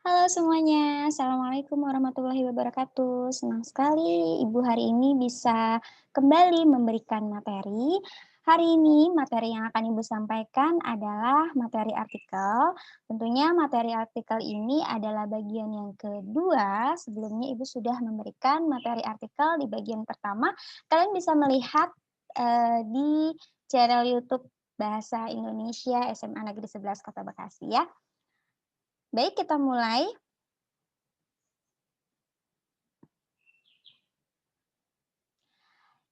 Halo semuanya, Assalamualaikum warahmatullahi wabarakatuh. Senang sekali Ibu hari ini bisa kembali memberikan materi. Hari ini materi yang akan Ibu sampaikan adalah materi artikel. Tentunya materi artikel ini adalah bagian yang kedua. Sebelumnya Ibu sudah memberikan materi artikel di bagian pertama. Kalian bisa melihat di channel YouTube Bahasa Indonesia SMA Negeri 11 Kota Bekasi ya. Baik, kita mulai.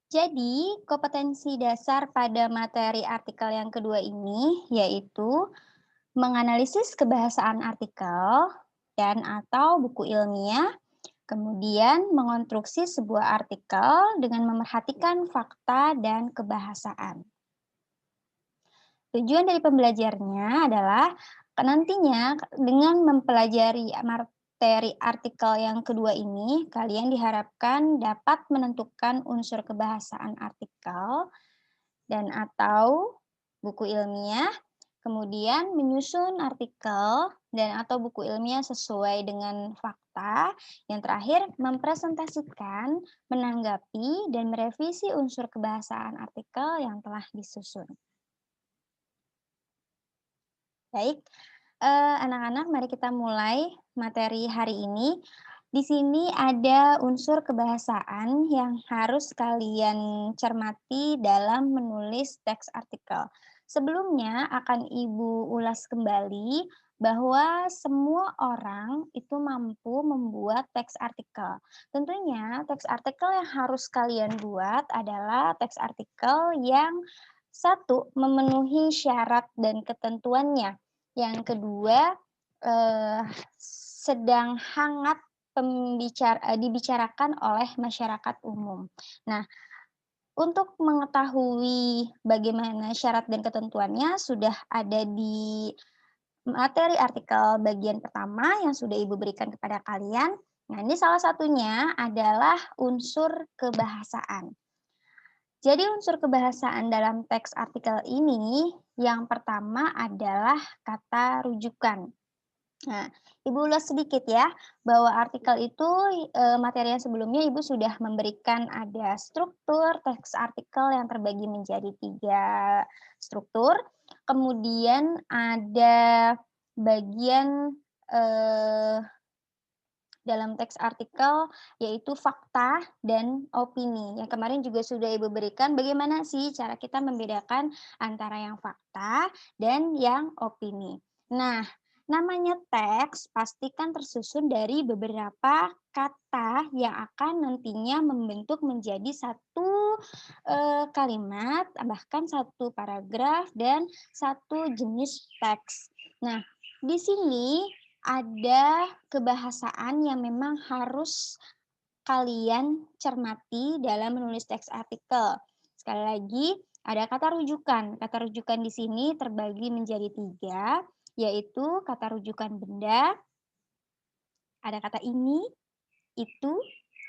Jadi, kompetensi dasar pada materi artikel yang kedua ini yaitu menganalisis kebahasaan artikel dan atau buku ilmiah, kemudian mengonstruksi sebuah artikel dengan memerhatikan fakta dan kebahasaan. Tujuan dari pembelajarnya adalah nantinya dengan mempelajari materi artikel yang kedua ini, kalian diharapkan dapat menentukan unsur kebahasaan artikel dan atau buku ilmiah, kemudian menyusun artikel dan atau buku ilmiah sesuai dengan fakta, yang terakhir mempresentasikan, menanggapi, dan merevisi unsur kebahasaan artikel yang telah disusun. Baik, anak-anak mari kita mulai materi hari ini. Di sini ada unsur kebahasaan yang harus kalian cermati dalam menulis teks artikel. Sebelumnya akan Ibu ulas kembali bahwa semua orang itu mampu membuat teks artikel. Tentunya teks artikel yang harus kalian buat adalah teks artikel yang satu, memenuhi syarat dan ketentuannya. Yang kedua, sedang hangat dibicarakan oleh masyarakat umum. Nah, untuk mengetahui bagaimana syarat dan ketentuannya sudah ada di materi artikel bagian pertama yang sudah Ibu berikan kepada kalian. Nah, ini salah satunya adalah unsur kebahasaan. Jadi unsur kebahasaan dalam teks artikel ini yang pertama adalah kata rujukan. Nah, Ibu ulas sedikit ya, bahwa artikel itu, materi yang sebelumnya Ibu sudah memberikan ada struktur teks artikel yang terbagi menjadi 3 struktur, kemudian ada bagian, eee dalam teks artikel, yaitu fakta dan opini. Yang kemarin juga sudah Ibu berikan bagaimana sih cara kita membedakan antara yang fakta dan yang opini. Nah, namanya teks pasti kan tersusun dari beberapa kata yang akan nantinya membentuk menjadi satu kalimat, bahkan satu paragraf dan satu jenis teks. Nah, di sini ada kebahasaan yang memang harus kalian cermati dalam menulis teks artikel. Sekali lagi, ada kata rujukan. Kata rujukan di sini terbagi menjadi 3, yaitu kata rujukan benda, ada kata ini, itu,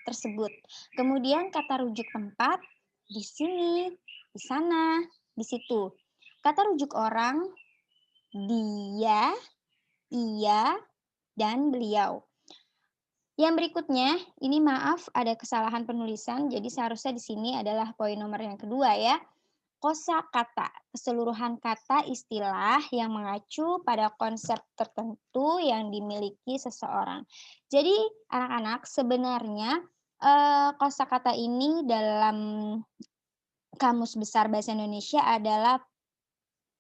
tersebut. Kemudian kata rujuk tempat, di sini, di sana, di situ. Kata rujuk orang, dia, ia, dan beliau. Yang berikutnya, ini maaf ada kesalahan penulisan, jadi seharusnya di sini adalah poin nomor yang kedua ya. Kosakata, keseluruhan kata istilah yang mengacu pada konsep tertentu yang dimiliki seseorang. Jadi anak-anak sebenarnya kosakata ini dalam Kamus Besar Bahasa Indonesia adalah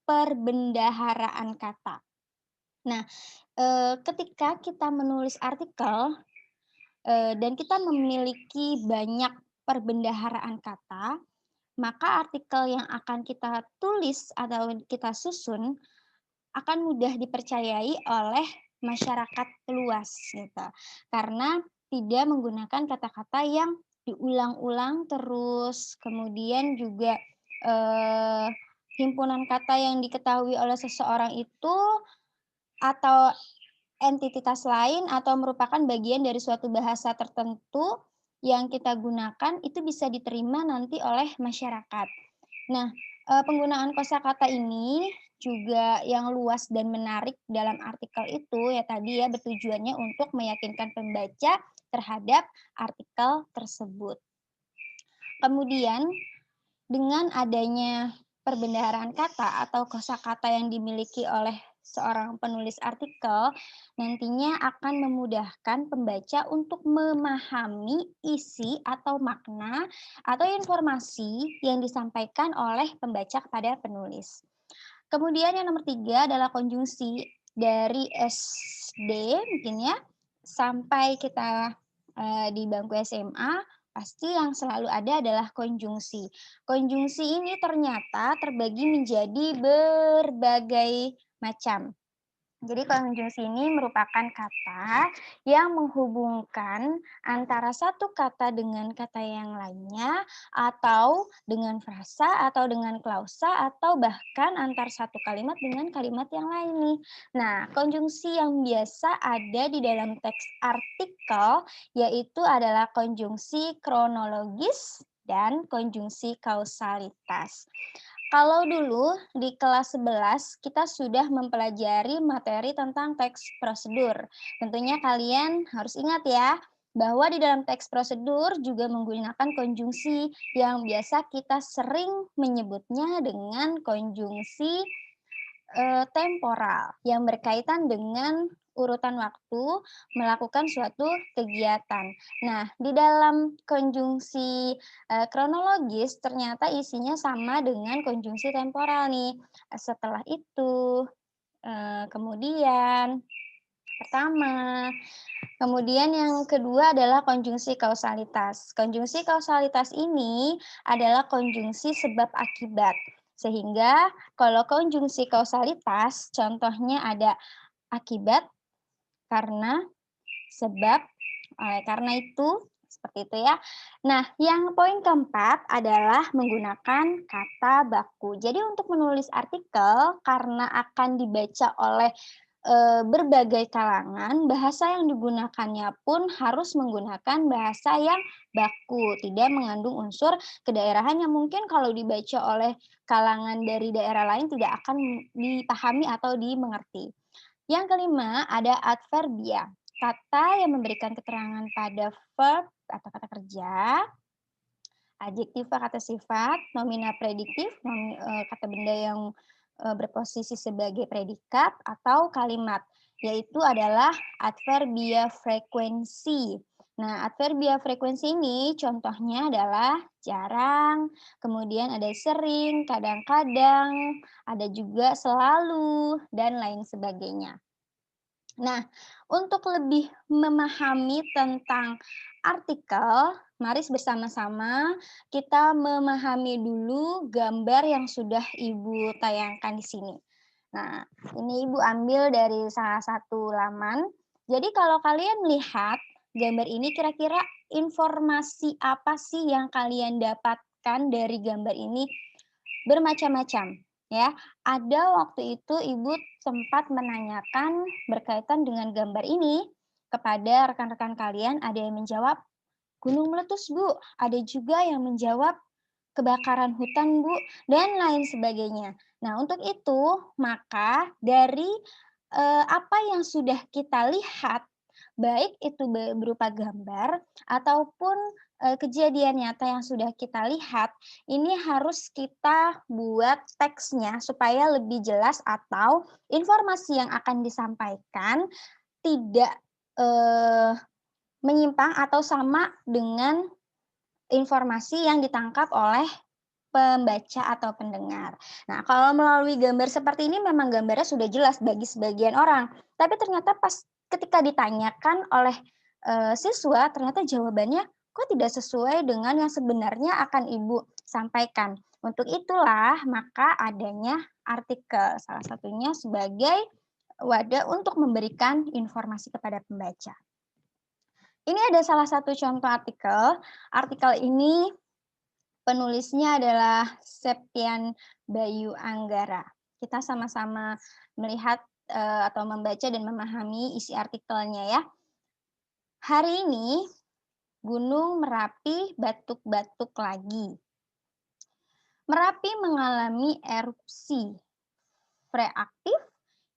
perbendaharaan kata. Nah, ketika kita menulis artikel dan kita memiliki banyak perbendaharaan kata, maka artikel yang akan kita tulis atau kita susun akan mudah dipercayai oleh masyarakat luas gitu. Karena tidak menggunakan kata-kata yang diulang-ulang terus, kemudian juga eh, himpunan kata yang diketahui oleh seseorang itu atau entitas lain atau merupakan bagian dari suatu bahasa tertentu yang kita gunakan itu bisa diterima nanti oleh masyarakat. Nah, penggunaan kosakata ini juga yang luas dan menarik dalam artikel itu ya tadi ya bertujuannya untuk meyakinkan pembaca terhadap artikel tersebut. Kemudian dengan adanya perbendaharaan kata atau kosakata yang dimiliki oleh seorang penulis artikel, nantinya akan memudahkan pembaca untuk memahami isi atau makna atau informasi yang disampaikan oleh pembaca kepada penulis. Kemudian yang nomor 3 adalah konjungsi. Dari SD mungkin ya, sampai kita, di bangku SMA, pasti yang selalu ada adalah konjungsi. Konjungsi ini ternyata terbagi menjadi berbagai macam. Jadi konjungsi ini merupakan kata yang menghubungkan antara satu kata dengan kata yang lainnya, atau dengan frasa, atau dengan klausa, atau bahkan antar satu kalimat dengan kalimat yang lain nih. Nah, konjungsi yang biasa ada di dalam teks artikel yaitu adalah konjungsi kronologis dan konjungsi kausalitas. Kalau dulu di kelas 11 kita sudah mempelajari materi tentang teks prosedur. Tentunya kalian harus ingat ya, bahwa di dalam teks prosedur juga menggunakan konjungsi yang biasa kita sering menyebutnya dengan konjungsi temporal yang berkaitan dengan urutan waktu melakukan suatu kegiatan. Nah, di dalam konjungsi kronologis ternyata isinya sama dengan konjungsi temporal nih. Setelah itu, kemudian, pertama, kemudian yang kedua adalah konjungsi kausalitas. Konjungsi kausalitas ini adalah konjungsi sebab akibat. Sehingga kalau konjungsi kausalitas contohnya ada akibat, karena, sebab, oleh karena itu, seperti itu ya. Nah, yang poin keempat adalah menggunakan kata baku. Jadi untuk menulis artikel karena akan dibaca oleh berbagai kalangan, bahasa yang digunakannya pun harus menggunakan bahasa yang baku, tidak mengandung unsur kedaerahan yang mungkin kalau dibaca oleh kalangan dari daerah lain tidak akan dipahami atau dimengerti. Yang kelima ada adverbia, kata yang memberikan keterangan pada verb atau kata kerja, adjektif kata sifat, nomina prediktif, kata benda yang berposisi sebagai predikat atau kalimat, yaitu adalah adverbia frekuensi. Nah, adverbia frekuensi ini contohnya adalah jarang, kemudian ada sering, kadang-kadang, ada juga selalu, dan lain sebagainya. Nah, untuk lebih memahami tentang artikel, mari bersama-sama kita memahami dulu gambar yang sudah Ibu tayangkan di sini. Nah, ini Ibu ambil dari salah satu laman. Jadi kalau kalian melihat gambar ini kira-kira informasi apa sih yang kalian dapatkan dari gambar ini? Bermacam-macam ya. Ada waktu itu Ibu sempat menanyakan berkaitan dengan gambar ini kepada rekan-rekan kalian, ada yang menjawab gunung meletus, Bu, ada juga yang menjawab kebakaran hutan, Bu, dan lain sebagainya. Nah, untuk itu maka dari apa yang sudah kita lihat, baik itu berupa gambar ataupun kejadian nyata yang sudah kita lihat, ini harus kita buat teksnya supaya lebih jelas atau informasi yang akan disampaikan tidak menyimpang atau sama dengan informasi yang ditangkap oleh pembaca atau pendengar. Nah, kalau melalui gambar seperti ini memang gambarnya sudah jelas bagi sebagian orang, tapi ternyata pas ketika ditanyakan oleh siswa, ternyata jawabannya kok tidak sesuai dengan yang sebenarnya akan Ibu sampaikan. Untuk itulah maka adanya artikel, salah satunya sebagai wadah untuk memberikan informasi kepada pembaca. Ini ada salah satu contoh artikel. Artikel ini penulisnya adalah Septian Bayu Anggara. Kita sama-sama melihat atau membaca dan memahami isi artikelnya ya. Hari ini Gunung Merapi batuk-batuk lagi. Merapi mengalami erupsi. reaktif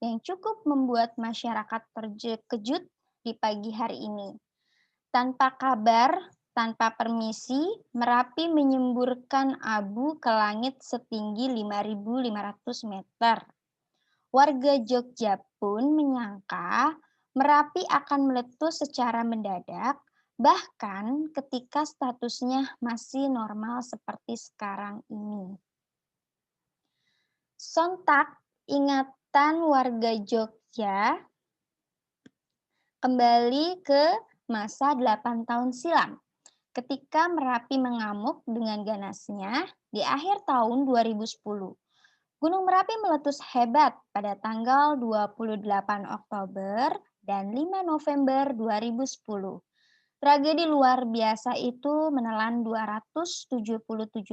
yang cukup membuat masyarakat terkejut di pagi hari ini. Tanpa kabar, tanpa permisi, Merapi menyemburkan abu ke langit setinggi 5.500 meter. Warga Jogja pun menyangka Merapi akan meletus secara mendadak, bahkan ketika statusnya masih normal seperti sekarang ini. Sontak ingatan warga Jogja kembali ke masa 8 tahun silam, ketika Merapi mengamuk dengan ganasnya di akhir tahun 2010. Gunung Merapi meletus hebat pada tanggal 28 Oktober dan 5 November 2010. Tragedi luar biasa itu menelan 277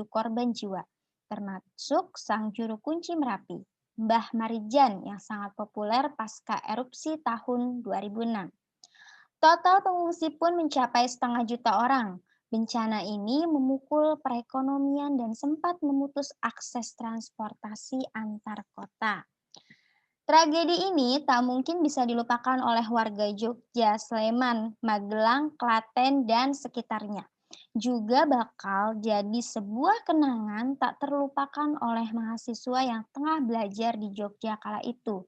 korban jiwa, termasuk sang juru kunci Merapi, Mbah Marijan yang sangat populer pasca erupsi tahun 2006. Total pengungsi pun mencapai 500.000 orang. Bencana ini memukul perekonomian dan sempat memutus akses transportasi antar kota. Tragedi ini tak mungkin bisa dilupakan oleh warga Jogja, Sleman, Magelang, Klaten, dan sekitarnya. Juga bakal jadi sebuah kenangan tak terlupakan oleh mahasiswa yang tengah belajar di Jogja kala itu.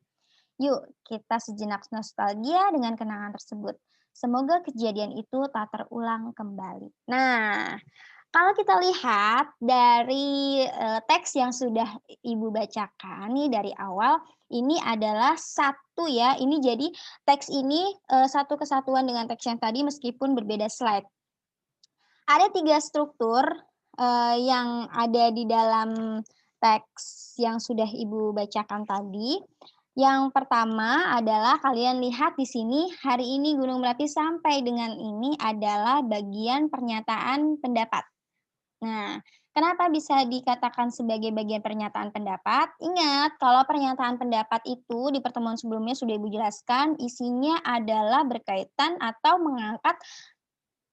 Yuk, kita sejenak nostalgia dengan kenangan tersebut. Semoga kejadian itu tak terulang kembali. Nah, kalau kita lihat dari teks yang sudah Ibu bacakan nih dari awal, ini adalah satu ya. Ini jadi teks ini satu kesatuan dengan teks yang tadi meskipun berbeda slide. Ada 3 struktur yang ada di dalam teks yang sudah Ibu bacakan tadi. Yang pertama adalah kalian lihat di sini, hari ini Gunung Merapi sampai dengan ini adalah bagian pernyataan pendapat. Nah, kenapa bisa dikatakan sebagai bagian pernyataan pendapat? Ingat, kalau pernyataan pendapat itu di pertemuan sebelumnya sudah Ibu jelaskan, isinya adalah berkaitan atau mengangkat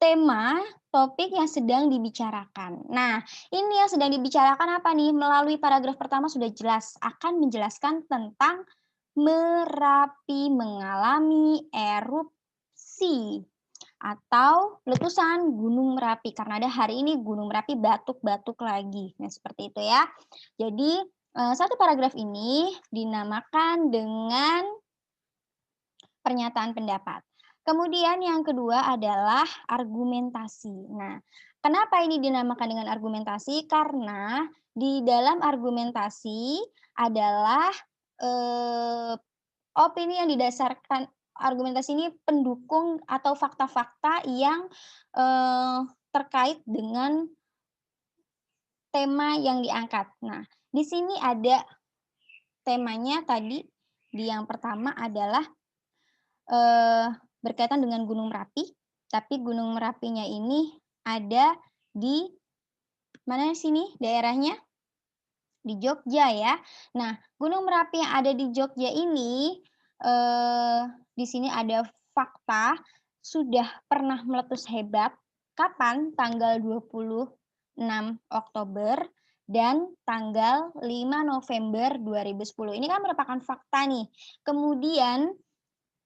tema topik yang sedang dibicarakan. Nah, ini yang sedang dibicarakan apa nih? Melalui paragraf pertama sudah jelas, akan menjelaskan tentang Merapi mengalami erupsi atau letusan Gunung Merapi. Karena ada hari ini Gunung Merapi batuk-batuk lagi. Nah, seperti itu ya. Jadi, satu paragraf ini dinamakan dengan pernyataan pendapat. Kemudian yang kedua adalah argumentasi. Nah, kenapa ini dinamakan dengan argumentasi? Karena di dalam argumentasi adalah opini yang didasarkan argumentasi ini pendukung atau fakta-fakta yang terkait dengan tema yang diangkat. Nah, di sini ada temanya tadi, di yang pertama adalah berkaitan dengan Gunung Merapi, tapi Gunung Merapinya ini ada di mana sini daerahnya? Di Jogja ya. Nah, Gunung Merapi yang ada di Jogja ini, di sini ada fakta sudah pernah meletus hebat. Kapan? Tanggal 26 Oktober dan tanggal 5 November 2010. Ini kan merupakan fakta nih. Kemudian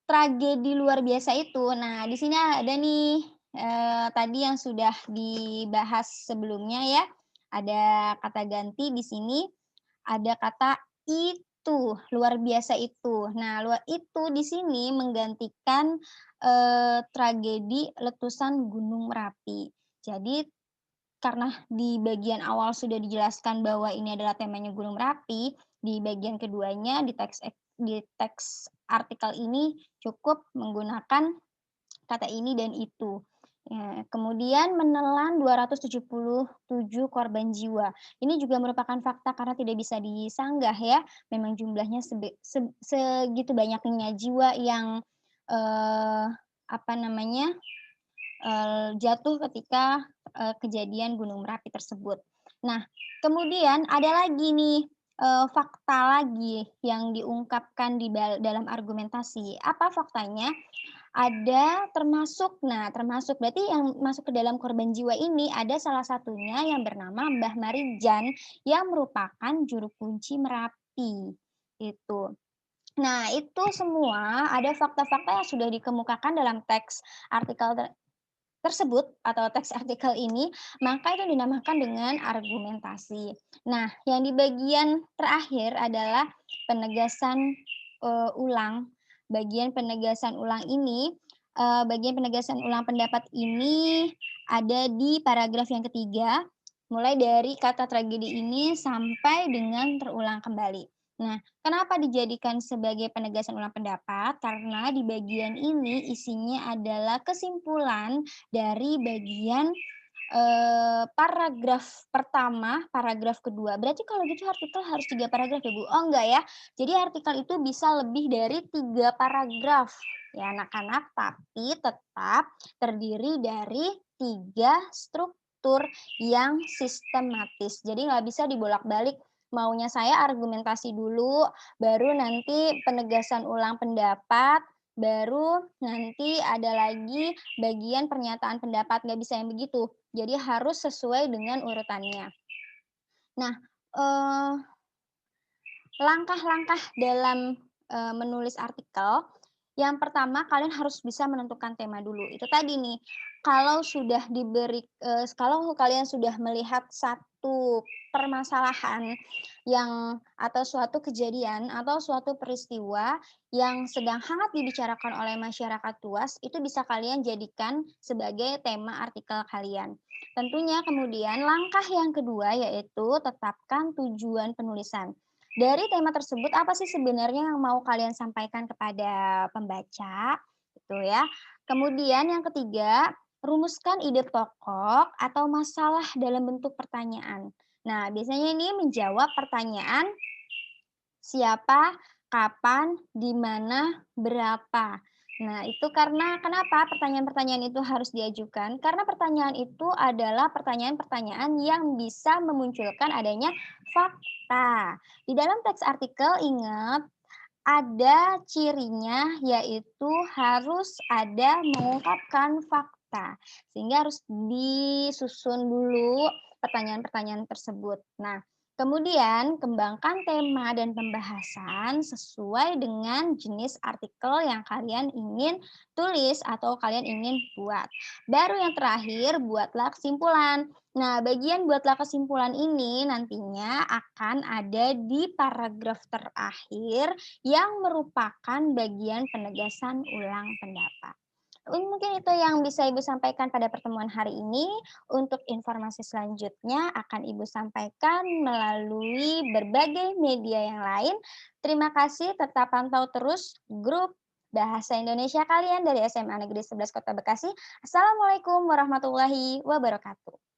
tragedi luar biasa itu. Nah, di sini ada nih tadi yang sudah dibahas sebelumnya ya. Ada kata ganti di sini, ada kata itu, luar biasa itu. Nah, itu di sini menggantikan tragedi letusan Gunung Merapi. Jadi karena di bagian awal sudah dijelaskan bahwa ini adalah temanya Gunung Merapi, di bagian keduanya di teks artikel ini cukup menggunakan kata ini dan itu. Ya, kemudian menelan 277 korban jiwa. Ini juga merupakan fakta karena tidak bisa disanggah ya. Memang jumlahnya segitu banyaknya jiwa yang apa namanya jatuh ketika kejadian Gunung Merapi tersebut. Nah, kemudian ada lagi nih fakta lagi yang diungkapkan di dalam argumentasi. Apa faktanya? Ada termasuk berarti yang masuk ke dalam korban jiwa ini ada salah satunya yang bernama Mbah Marijan yang merupakan juru kunci Merapi. itu. Nah, itu semua ada fakta-fakta yang sudah dikemukakan dalam teks artikel tersebut atau teks artikel ini, maka itu dinamakan dengan argumentasi. Nah, yang di bagian terakhir adalah penegasan, ulang. Bagian penegasan ulang ini, bagian penegasan ulang pendapat ini ada di paragraf yang ketiga, mulai dari kata tragedi ini sampai dengan terulang kembali. Nah, kenapa dijadikan sebagai penegasan ulang pendapat? Karena di bagian ini isinya adalah kesimpulan dari bagian, paragraf pertama, paragraf kedua. Berarti kalau gitu artikel harus 3 paragraf ya, Bu? Oh, enggak ya. Jadi artikel itu bisa lebih dari 3 paragraf ya anak-anak, tapi tetap terdiri dari 3 struktur yang sistematis. Jadi nggak bisa dibolak-balik, maunya saya argumentasi dulu, baru nanti penegasan ulang pendapat, baru nanti ada lagi bagian pernyataan pendapat, nggak bisa yang begitu. Jadi harus sesuai dengan urutannya. Nah, eee, langkah-langkah dalam, menulis artikel, yang pertama kalian harus bisa menentukan tema dulu. Itu tadi nih, kalau sudah diberi kalau kalian sudah melihat satu permasalahan atau suatu kejadian atau suatu peristiwa yang sedang hangat dibicarakan oleh masyarakat luas, itu bisa kalian jadikan sebagai tema artikel kalian. Tentunya kemudian langkah yang kedua yaitu tetapkan tujuan penulisan. Dari tema tersebut apa sih sebenarnya yang mau kalian sampaikan kepada pembaca, gitu ya. Kemudian yang ketiga, rumuskan ide pokok atau masalah dalam bentuk pertanyaan. Nah, biasanya ini menjawab pertanyaan siapa, kapan, di mana, berapa. Nah, itu karena kenapa pertanyaan-pertanyaan itu harus diajukan? Karena pertanyaan itu adalah pertanyaan-pertanyaan yang bisa memunculkan adanya fakta. Di dalam teks artikel ingat ada cirinya yaitu harus ada mengungkapkan fakta, sehingga harus disusun dulu pertanyaan-pertanyaan tersebut. Nah, kemudian kembangkan tema dan pembahasan sesuai dengan jenis artikel yang kalian ingin tulis atau kalian ingin buat. Baru yang terakhir, buatlah kesimpulan. Nah, bagian buatlah kesimpulan ini nantinya akan ada di paragraf terakhir yang merupakan bagian penegasan ulang pendapat. Mungkin itu yang bisa Ibu sampaikan pada pertemuan hari ini. Untuk informasi selanjutnya akan Ibu sampaikan melalui berbagai media yang lain. Terima kasih, tetap pantau terus grup Bahasa Indonesia kalian dari SMA Negeri 11 Kota Bekasi. Assalamualaikum warahmatullahi wabarakatuh.